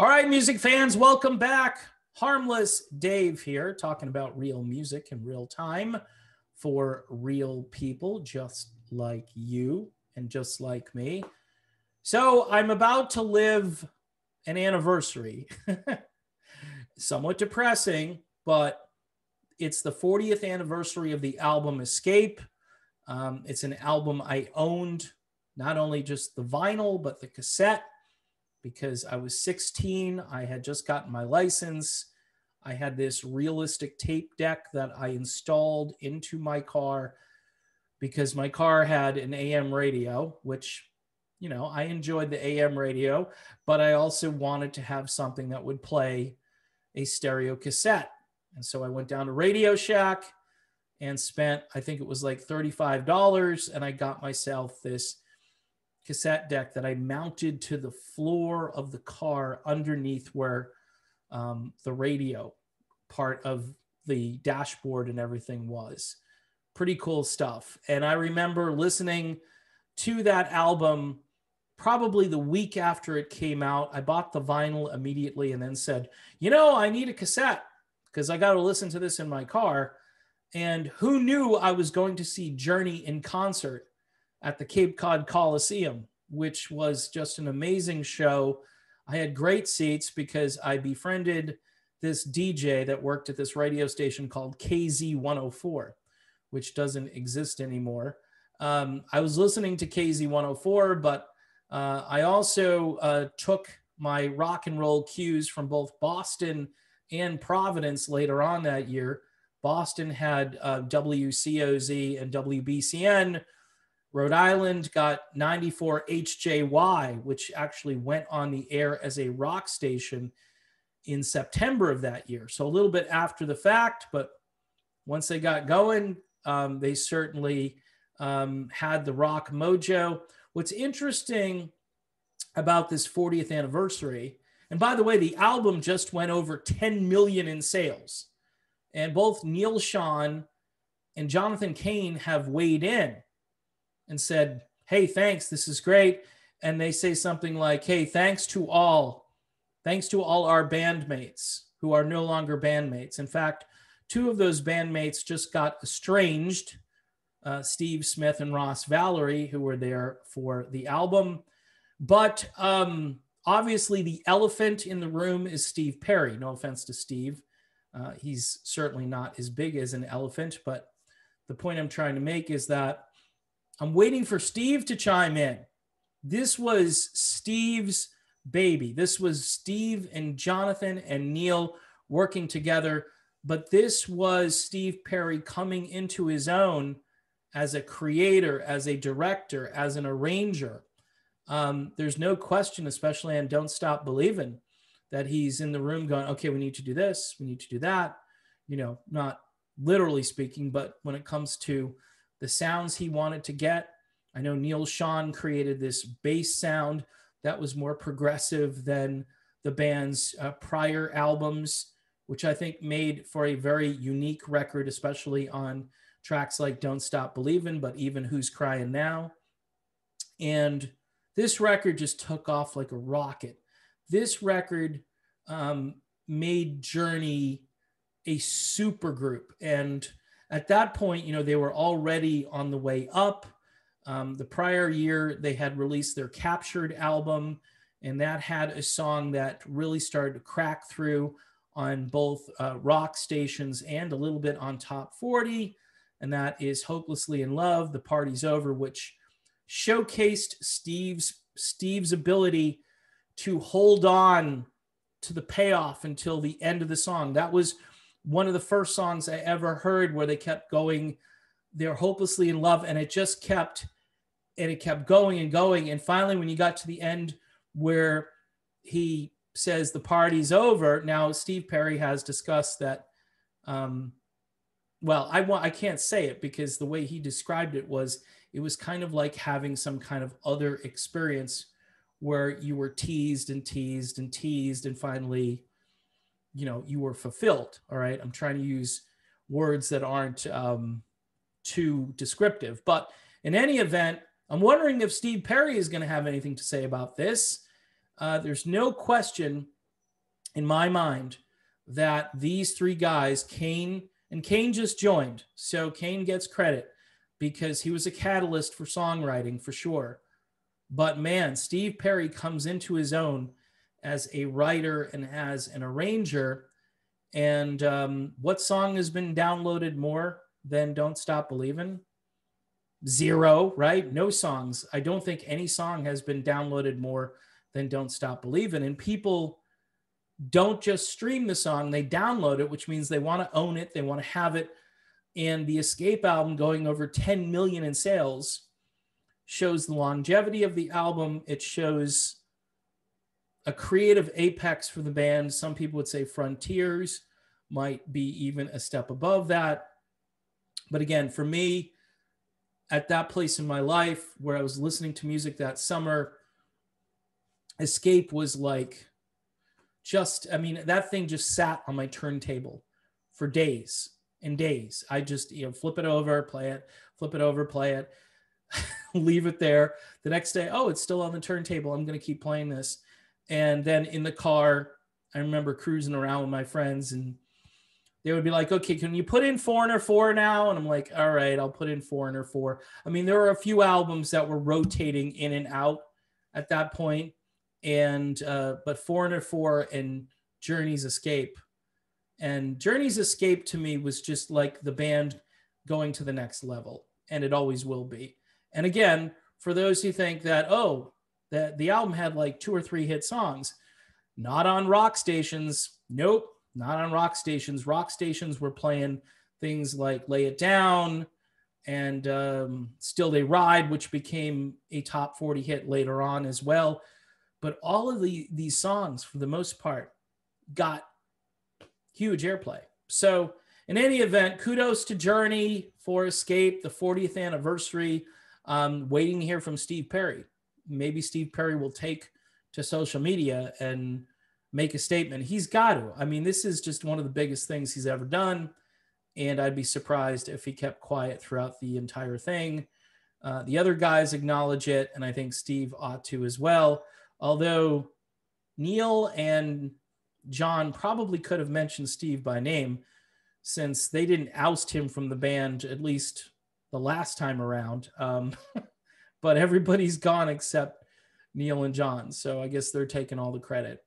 All right, music fans, welcome back. Harmless Dave here, talking about real music in real time for real people just like you and just like me. So I'm about to live an anniversary. Somewhat depressing, but it's the 40th anniversary of the album Escape. It's an album I owned, not only just the vinyl, but the cassette, because I was 16. I had just gotten my license. I had this realistic tape deck that I installed into my car because my car had an AM radio, which, you know, I enjoyed the AM radio, but I also wanted to have something that would play a stereo cassette. And so I went down to Radio Shack and spent, I think it was like $35, and I got myself this cassette deck that I mounted to the floor of the car underneath where the radio part of the dashboard and everything was. Pretty cool stuff. And I remember listening to that album probably the week after it came out. I bought the vinyl immediately and then said, you know, I need a cassette because I got to listen to this in my car. And who knew I was going to see Journey in concert at the Cape Cod Coliseum, which was just an amazing show. I had great seats because I befriended this DJ that worked at this radio station called KZ104, which doesn't exist anymore. I was listening to KZ104, but I also took my rock and roll cues from both Boston and Providence later on that year. Boston had WCOZ and WBCN. Rhode Island got 94 HJY, which actually went on the air as a rock station in September of that year. So a little bit after the fact, but once they got going, they certainly had the rock mojo. What's interesting about this 40th anniversary, and by the way, the album just went over 10 million in sales. And both Neal Schon and Jonathan Cain have weighed in and said, hey, thanks, this is great. And they say something like, hey, thanks to all our bandmates who are no longer bandmates. In fact, two of those bandmates just got estranged, Steve Smith and Ross Valerie, who were there for the album. But obviously the elephant in the room is Steve Perry. No offense to Steve. He's certainly not as big as an elephant, but the point I'm trying to make is that I'm waiting for Steve to chime in. This was Steve's baby. This was Steve and Jonathan and Neal working together, but this was Steve Perry coming into his own as a creator, as a director, as an arranger. There's no question, especially on Don't Stop Believin', that he's in the room going, okay, we need to do this, we need to do that, you know, not literally speaking, but when it comes to the sounds he wanted to get. I know Neal Schon created this bass sound that was more progressive than the band's prior albums, which I think made for a very unique record, especially on tracks like Don't Stop Believin', but even Who's Crying Now. And this record just took off like a rocket. This record made Journey a super group. And at that point, you know, they were already on the way up. The prior year, they had released their Captured album, and that had a song that really started to crack through on both rock stations and a little bit on Top 40, and that is Hopelessly in Love, The Party's Over, which showcased Steve's ability to hold on to the payoff until the end of the song. That was one of the first songs I ever heard where they kept going, they're hopelessly in love, and it just kept going and going. And finally, when you got to the end where he says the party's over, now Steve Perry has discussed that, I can't say it because the way he described it was kind of like having some kind of other experience where you were teased and teased and teased, and finally, you know, you were fulfilled. All right. I'm trying to use words that aren't too descriptive, but in any event, I'm wondering if Steve Perry is going to have anything to say about this. There's no question in my mind, that these three guys, Kane, and Kane just joined, so Kane gets credit because he was a catalyst for songwriting for sure. But man, Steve Perry comes into his own as a writer and as an arranger. And what song has been downloaded more than Don't Stop Believin'? Zero, right? No songs. I don't think any song has been downloaded more than Don't Stop Believin'. And people don't just stream the song, they download it, which means they want to own it, they want to have it. And the Escape album going over 10 million in sales shows the longevity of the album. It shows a creative apex for the band. Some people would say frontiers, might be even a step above that. But again, for me, at that place in my life where I was listening to music that summer, Escape was like just, I mean, that thing just sat on my turntable for days and days. I just, flip it over, play it, flip it over, play it, leave it there. The next day, oh, it's still on the turntable. I'm going to keep playing this. And then in the car, I remember cruising around with my friends and they would be like, okay, can you put in Foreigner 4 now? And I'm like, all right, I'll put in Foreigner 4. I mean, there were a few albums that were rotating in and out at that point. And, but Foreigner 4 and Journey's Escape. And Journey's Escape to me was just like the band going to the next level. And it always will be. And again, for those who think that, oh, that the album had like 2 or 3 hit songs, not on rock stations. Nope. Not on rock stations. Rock stations were playing things like Lay It Down and Still They Ride, which became a top 40 hit later on as well. But all of these songs, for the most part, got huge airplay. So in any event, kudos to Journey for Escape, the 40th anniversary. Waiting to hear from Steve Perry. Maybe Steve Perry will take to social media and make a statement. He's got to. I mean, this is just one of the biggest things he's ever done. And I'd be surprised if he kept quiet throughout the entire thing. The other guys acknowledge it, and I think Steve ought to as well. Although Neil and John probably could have mentioned Steve by name since they didn't oust him from the band, at least the last time around. But everybody's gone except Neil and John. So I guess they're taking all the credit.